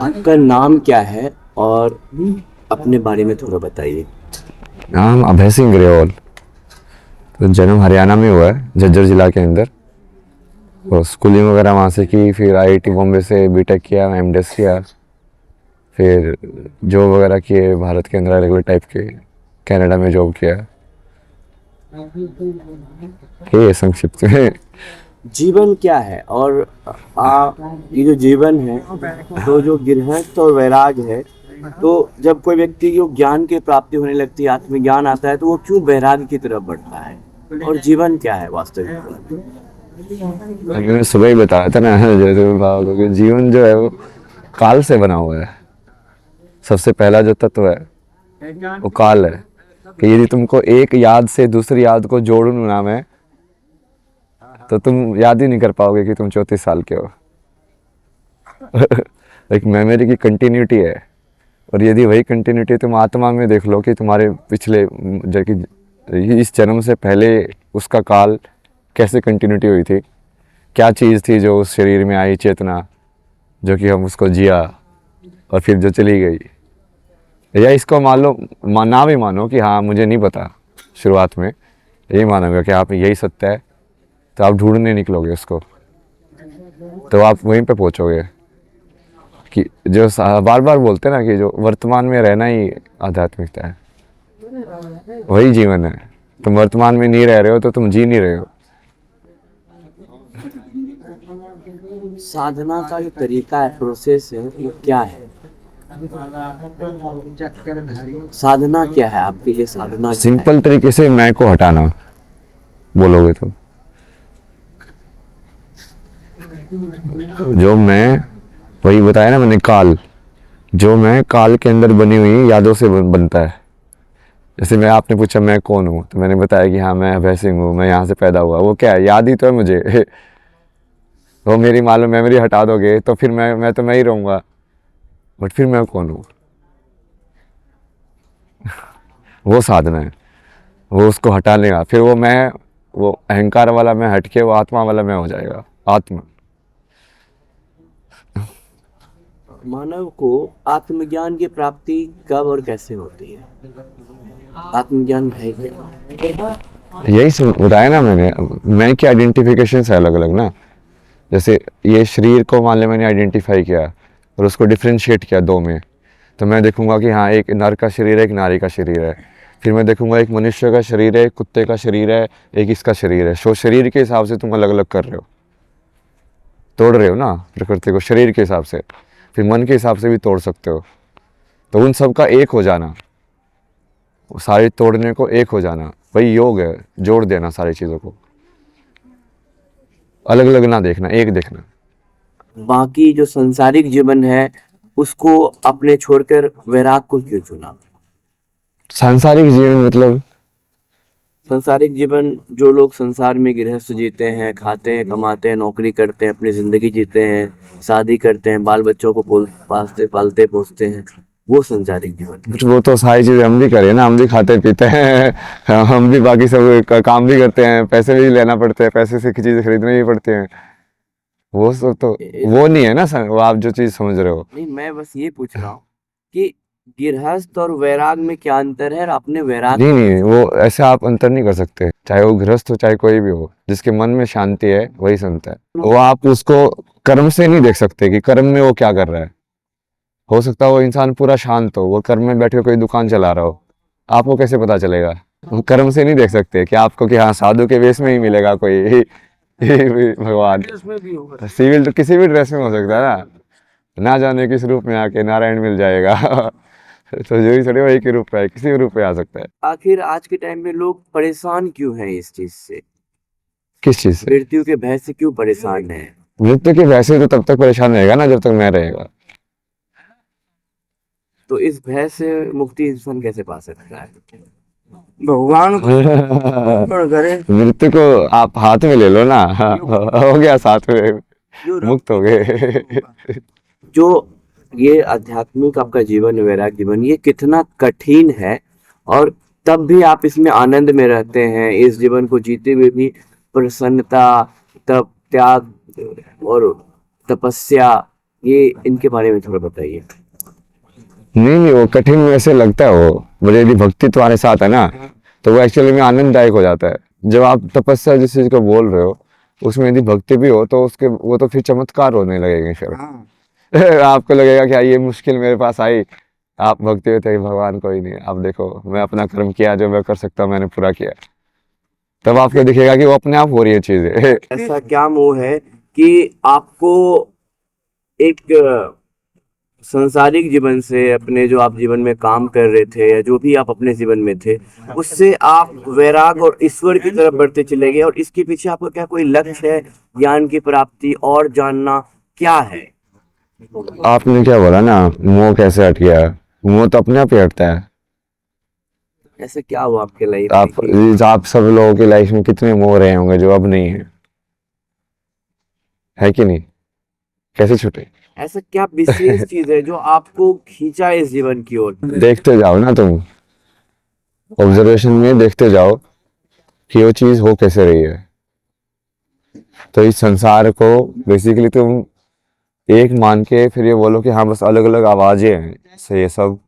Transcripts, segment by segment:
आपका नाम क्या है और अपने बारे में थोड़ा बताइए। नाम अभय सिंह ग्रेवाल। तो जन्म हरियाणा में हुआ है, झज्जर जिला के अंदर। और स्कूलिंग वगैरह वहाँ से की, फिर आईआईटी बॉम्बे से बीटेक किया, एमडेस किया, फिर जॉब वगैरह किए भारत के अंदर अलग अलग टाइप के। कनाडा में जॉब किया। ये संक्षिप्त में। जीवन क्या है और ये जो जीवन है, तो जो गृहस्थ और वैराग है, तो जब कोई व्यक्ति को ज्ञान की प्राप्ति होने लगती है, आत्मज्ञान आता है, तो वो क्यों वैराग की तरफ बढ़ता है? और जीवन क्या है वास्तविक? अभी मैं सुबह ही बताया था ना, जैसे भाव जीवन जो है वो काल से बना हुआ है। सबसे पहला जो तत्व है वो काल है। कि यदि तुमको एक याद से दूसरी याद को जोड़ना है तो तुम याद ही नहीं कर पाओगे कि तुम 34 साल के हो। एक मेमोरी की कंटिन्यूटी है। और यदि वही कंटिन्यूटी तुम आत्मा में देख लो कि तुम्हारे पिछले जो कि इस जन्म से पहले उसका काल कैसे कंटिन्यूटी हुई थी, क्या चीज़ थी जो उस शरीर में आई चेतना, जो कि हम उसको जिया और फिर जो चली गई। या इसको मान लो, ना भी मानो कि हाँ मुझे नहीं पता, शुरुआत में यही मानोगे कि आप यही सत्य है, तो आप ढूंढने निकलोगे उसको, तो आप वहीं पे पहुंचोगे। कि जो बार बार बोलते हैं ना कि जो वर्तमान में रहना ही आध्यात्मिकता है, वही जीवन है। तुम वर्तमान में नहीं रह रहे हो तो तुम जी नहीं रहे हो। साधना का जो तरीका है, प्रोसेस है, वो क्या है? साधना क्या है आपके लिए? साधना क्या है? सिंपल तरीके से मैं को हटाना बोलोगे तो, जो मैं, वही बताया ना मैंने, काल। जो मैं काल के अंदर बनी हुई यादों से बनता है। जैसे मैं, आपने पूछा मैं कौन हूँ, तो मैंने बताया कि हाँ मैं अभय सिंह हूँ, मैं यहाँ से पैदा हुआ। वो क्या है? याद ही तो है मुझे। वो मेरी मान लो मेमोरी हटा दोगे तो फिर मैं तो मैं ही रहूँगा, बट फिर मैं कौन हूँ? वो साधना है। वो उसको हटा लेगा, फिर वो मैं, वो अहंकार वाला मैं हट के वो आत्मा वाला मैं हो जाएगा। आत्मा। मानव को आत्मज्ञान की प्राप्ति कब और कैसे होती है? आत्मज्ञान है क्या? यही बताया ना मैंने। मैं की आइडेंटिफिकेशन है अलग अलग ना। जैसे ये शरीर को मान लिया मैंने आइडेंटिफाई किया और उसको डिफ्रेंशिएट किया दो में, तो मैं देखूंगा कि हाँ एक नर का शरीर है, एक नारी का शरीर है। फिर मैं देखूंगा एक मनुष्य का शरीर है, एक कुत्ते का शरीर है, एक इसका शरीर है। सो शरीर के हिसाब से तुम अलग अलग कर रहे हो, तोड़ रहे हो ना प्रकृति को शरीर के हिसाब से। फिर मन के हिसाब से भी तोड़ सकते हो। तो उन सब का एक हो जाना, सारे तोड़ने को एक हो जाना, वही योग है। जोड़ देना सारी चीज़ों को, अलग अलग ना देखना, एक देखना। बाकी जो संसारिक जीवन है, उसको अपने छोड़कर वैराग को क्यों चुना? सांसारिक जीवन मतलब? संसारिक जीवन, जो लोग संसार में गृहस्थ जीते हैं, खाते हैं, कमाते हैं, नौकरी करते हैं, अपनी जिंदगी जीते हैं, शादी करते हैं, बाल बच्चों को पालते पालते पोसते हैं, वो संसारिक जीवन। वो तो सारी चीज़ें हम भी करें ना, हम भी खाते पीते हैं। हम भी बाकी सब काम भी करते हैं, पैसे भी लेना पड़ते हैं, पैसे से चीज़ें खरीदनी भी पड़ती हैं। वो सब तो, वो नहीं है ना सर, वो आप जो चीज़ समझ रहे हो। नहीं, मैं बस ये पूछ रहा हूँ कि गृहस्थ और वैराग में क्या अंतर है, और आपने वैराग नहीं को नहीं, कैसे? वो ऐसे आप अंतर नहीं कर सकते। चाहे वो गृहस्थ हो चाहे कोई भी हो, जिसके मन में शांति है वही संत है। वो आप उसको कर्म से नहीं देख सकते कि कर्म में वो क्या कर रहा है। हो सकता है वो इंसान पूरा शांत हो, वो कर्म में बैठ के कोई दुकान चला रहा हो, आपको कैसे पता चलेगा? वो कर्म से नहीं देख सकते कि आपको कि हाँ साधु के वेश में ही मिलेगा कोई। भगवान सिविल तो किसी भी ड्रेस में हो सकता है ना जाने किस रूप में आके नारायण मिल जाएगा। तो जरूरी थोड़ी वही के रूप में है, किसी भी रूप में आ सकता है। आखिर आज के टाइम में लोग परेशान क्यों हैं इस चीज से? किस चीज से? मृत्यु के भय से क्यों परेशान है? मृत्यु के वैसे तो तब तक परेशान रहेगा ना जब तक मैं रहेगा। तो इस भय से मुक्ति इंसान कैसे पा सकता है? भगवान को करे। मृत्यु को आप हाथ में ले लो ना। हो गया साथ में, मुक्त हो गए। जो ये आध्यात्मिक आपका जीवन है, वैराग जीवन, ये कितना कठिन है, और तब भी आप इसमें आनंद में रहते हैं, इस जीवन को जीते हुए भी प्रसन्नता, तप, त्याग और तपस्या ये इनके बारे में थोड़ा बताइए। नहीं, वो कठिन वैसे लगता है वो, बट यदि भक्ति तुम्हारे साथ है ना तो वो एक्चुअली में आनंददायक हो जाता है। जब आप तपस्या जिस चीज को बोल रहे हो उसमें यदि भक्ति भी हो तो उसके वो तो फिर चमत्कार होने लगेंगे फिर। आपको लगेगा कि ये मुश्किल मेरे पास आई, आप भक्ति होते हैं भगवान कोई नहीं, आप देखो मैं अपना कर्म किया जो मैं कर सकता हूँ मैंने पूरा किया, तब आपको दिखेगा कि वो अपने आप हो रही है चीजें। ऐसा क्या मोह है कि आपको एक संसारिक जीवन से, अपने जो आप जीवन में काम कर रहे थे या जो भी आप अपने जीवन में थे, उससे आप वैराग और ईश्वर की तरफ बढ़ते चले गए, और इसके पीछे आपका क्या कोई लक्ष्य है? ज्ञान की प्राप्ति और जानना क्या है? आपने क्या बोला ना, मोह कैसे हट गया, मोह तो अपने आप ही हटता है। ऐसे क्या हुआ आपके लाइफ में कि आप सब लोगों की लाइफ में कितने मोह रहे होंगे जो अब नहीं है कि नहीं, कैसे छूटे? ऐसा क्या विशेष चीज है जो आपको खींचा इस जीवन की ओर? देखते जाओ ना तुम, ऑब्जर्वेशन में देखते जाओ कि वो चीज हो कैसे रही है। तो इस संसार को बेसिकली तुम एक मान के फिर ये बोलो कि हाँ बस अलग अलग आवाजें हैं, से ये सब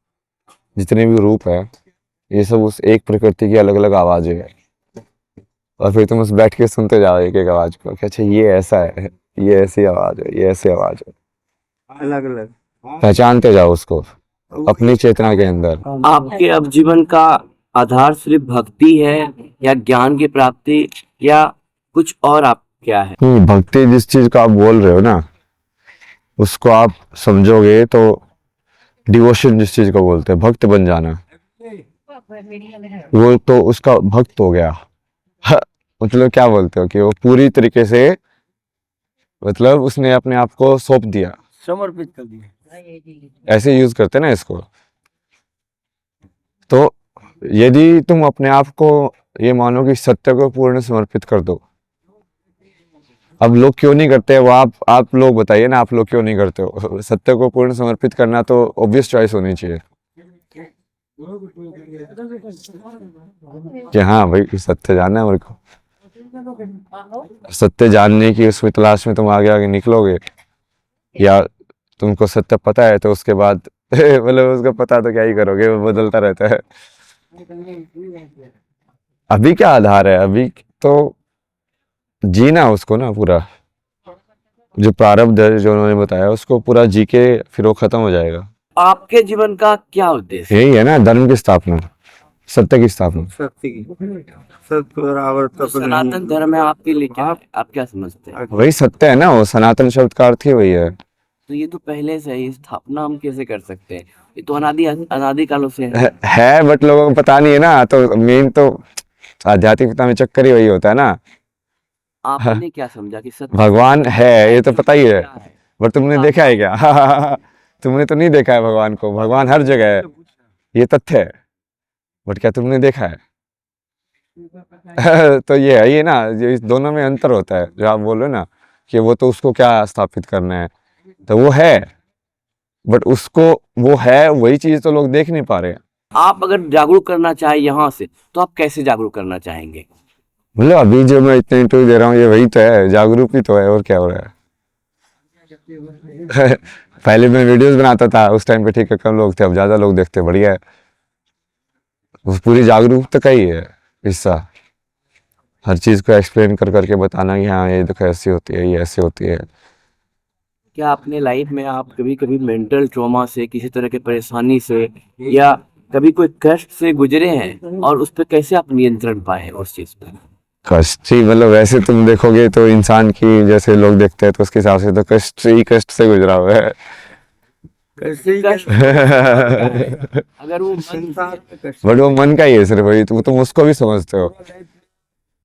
जितने भी रूप है ये सब उस एक प्रकृति की अलग अलग आवाजें हैं, और फिर तुम उस बैठ के सुनते जाओ एक एक आवाज को कि अच्छा ये ऐसा है, ये ऐसी आवाज है, ये ऐसी आवाज है, अलग अलग पहचानते जाओ उसको अपनी चेतना के अंदर। आपके अब जीवन का आधार सिर्फ भक्ति है, या ज्ञान की प्राप्ति, या कुछ और आप क्या है? भक्ति जिस चीज को आप बोल रहे हो ना उसको आप समझोगे तो डिवोशन जिस चीज को बोलते हैं भक्त बन जाना, वो तो उसका भक्त हो गया। मतलब क्या बोलते हो कि वो पूरी तरीके से, मतलब उसने अपने आप को सौंप दिया, समर्पित कर दिया। ऐसे यूज करते हैं ना इसको। तो यदि तुम अपने आप को ये मानो कि सत्य को पूर्ण समर्पित कर दो, अब लोग क्यों नहीं करते वो आप लोग बताइए ना, आप लोग क्यों नहीं करते हो? सत्य को पूर्ण समर्पित करना तो ऑब्वियस चॉइस होनी चाहिए कि हाँ भाई सत्य जानना है मेरे को, सत्य जानने की उसमें तलाश में तुम आगे आगे निकलोगे, या तुमको सत्य पता है तो उसके बाद मतलब उसका पता तो क्या ही करोगे, वो बदलता रहता है। अभी क्या आधार है, अभी तो जीना उसको ना पूरा, जो प्रारब्ध है जो उन्होंने बताया उसको पूरा जी के फिर वो खत्म हो जाएगा। आपके जीवन का क्या उद्देश्य? यही है ना, धर्म की स्थापना, सत्य की स्थापना। सत्य की, सत्य और आवर्त सनातन धर्म है आपके लिए क्या है? आप क्या समझते हैं? वही सत्य है ना, वो सनातन शब्द का अर्थ ही वही है। तो ये तो पहले से ही स्थापना हम कैसे कर सकते हैं? ये तो अनादि कालों से है। है बट लोगों को पता नहीं है ना, तो मेन तो आध्यात्मिकता में चक्कर ही वही होता है ना। आपने क्या समझा कि सत्य भगवान है ये तो पता ही है, क्या है? बट तुमने देखा है क्या? तुमने तो नहीं देखा है भगवान को, भगवान हर जगह है ये तथ्य है, बट क्या तुमने देखा है? तो ये है ये ना, ये इस दोनों में अंतर होता है। जो आप बोल रहे हो ना कि वो तो उसको क्या स्थापित करना है, तो वो है, बट उसको वो है वही चीज तो लोग देख नहीं पा रहे हैं। आप अगर जागरूक करना चाहे यहाँ से, तो आप कैसे जागरूक करना चाहेंगे? मतलब अभी जो मैं इतने इंटरव्यू दे रहा हूँ ये वही तो है, जागरूक ही तो है, और क्या हो रहा है? पहले मैं वीडियोस बनाता था उस टाइम पे ठीक है कम लोग थे, अब ज्यादा लोग देखते, बढ़िया है। उस पूरी जागरूकता का ही है हिस्सा, हर चीज को एक्सप्लेन कर करके बताना कि हाँ ये देखो ऐसी होती है, ये ऐसी होती है। क्या अपने लाइफ में आप कभी कभी मेंटल ट्रॉमा से, किसी तरह की परेशानी से, या कभी कोई कष्ट से गुजरे हैं, और उस पर कैसे आप नियंत्रण पाए उस चीज पर? कष्ट ही मतलब वैसे तुम देखोगे तो इंसान की जैसे लोग देखते हैं तो उसके हिसाब से तो कष्ट ही कष्ट से गुजरा हुआ है। कष्ट अगर वो बट वो मन का ही है सिर्फ, वही तो तुम उसको भी समझते हो।